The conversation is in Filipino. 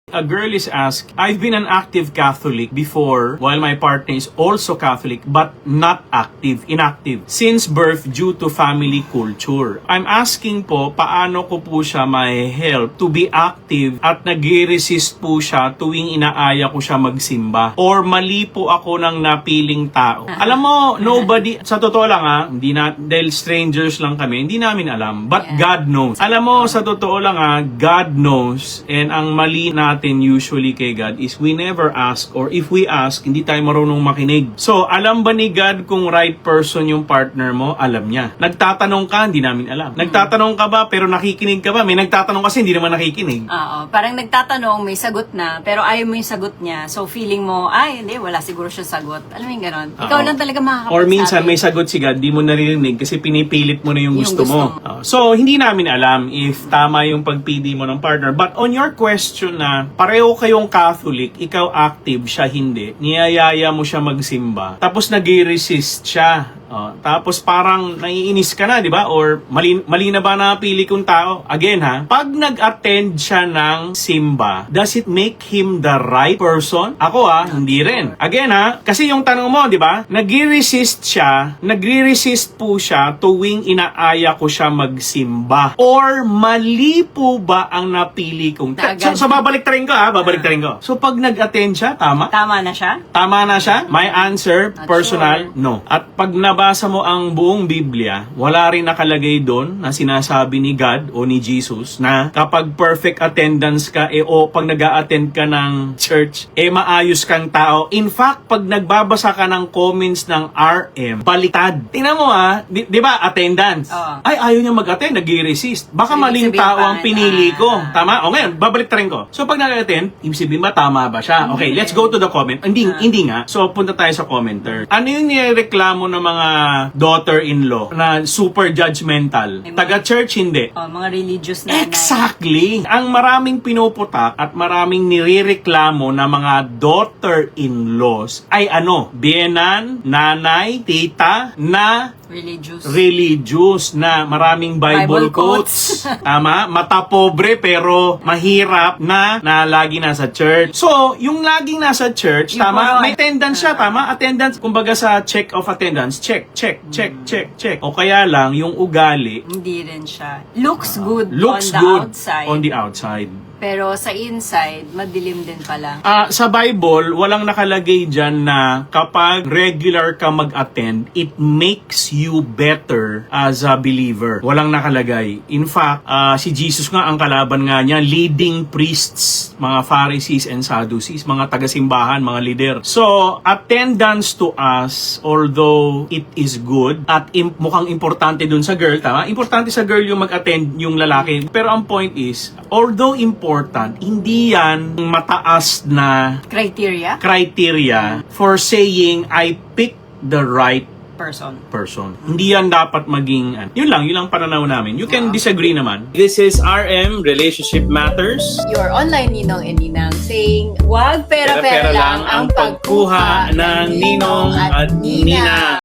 A girl is asked, I've been an active Catholic before while my partner is also Catholic but not active, inactive, since birth due to family culture. I'm asking po, paano ko po siya may help to be active at nag-resist po siya tuwing inaaya ko siya magsimba? Or mali po ako ng napiling tao? Alam mo, nobody, sa totoo lang hindi na, dahil strangers lang kami, hindi namin alam. But God knows. Alam mo, sa totoo lang God knows. And ang mali natin usually kay God is we never ask, or if we ask, hindi tayo marunong makinig. So, alam ba ni God kung right person yung partner mo? Alam niya. Nagtatanong ka, hindi namin alam. Nagtatanong ka ba, pero nakikinig ka ba? May nagtatanong kasi hindi naman nakikinig. Oo, parang nagtatanong, may sagot na, pero ayaw mo yung sagot niya. So, feeling mo, ay, hindi, wala siguro siya sagot. Alam mo yung ganon? Ikaw lang talaga makakapagsabi. Or minsan, may sagot si God, di mo naririnig kasi pinipilit mo na yung gusto mo. So, hindi namin alam if tama yung pagpili mo ng partner. But on your question na, pareho kayong Catholic, ikaw active, siya hindi, niyayaya mo siya magsimba, tapos nag-resist siya. Tapos parang naiinis ka na, di ba? Or mali na ba napili kong tao? Again pag nag-attend siya ng simba, does it make him the right person? Ako hindi rin. Again kasi yung tanong mo, di ba? Nag-resist siya, nagre-resist po siya tuwing inaaya ko siya magsimba. Or mali po ba ang napili kong tao? So babalik tarin ko babalik tarin ko. So pag nag-attend siya, tama? Tama na siya? Tama na siya? My answer, personal, no. At pag nabasa mo ang buong Biblia, wala rin nakalagay doon na sinasabi ni God o ni Jesus na kapag perfect attendance ka o pag nag-a-attend ka ng church, maayos kang tao. In fact, pag nagbabasa ka ng comments ng RM, baliktad. Tingnan mo di ba, attendance. Ay, ayaw niya mag-attend, nag-resist. Baka maling tao ang pinili ko. Tama? O ngayon, babalik rin ko. So pag nag-attend, ibig sabihin ba, tama ba siya? Okay, let's go to the comment. Hindi nga. So punta tayo sa commenter. Ano yung nireklamo ng mga daughter-in-law na super judgmental? Taga-church, hindi. Mga religious nanay. Exactly. Ang maraming pinuputak at maraming nirereklamo na mga daughter-in-laws ay biyenan, nanay, tita na religious na maraming Bible quotes. Tama? Mata pobre pero mahirap na lagi nasa church. So, yung laging nasa church, tama? May attendance siya, tama? Attendance, kumbaga sa check of attendance, check. O kaya lang, yung ugali, hindi rin siya. Looks good on the outside. Pero sa inside, madilim din pala. Sa Bible, walang nakalagay dyan na kapag regular ka mag-attend, it makes you better as a believer. Walang nakalagay. In fact, si Jesus nga, ang kalaban nga niya, leading priests, mga Pharisees and Sadducees, mga taga-simbahan, mga leader. So, attendance to us, although it is good, at mukhang importante dun sa girl, tama? Importante sa girl yung mag-attend yung lalaki. Pero ang point is, although important, hindi yan mataas na criteria for saying I pick the right person. Hindi yan dapat maging yun lang pananaw namin. You can disagree naman. This is RM Relationship Matters. Your online ninong and ninang saying, wag pera-pera lang ang pagkuha ng ninong at nina.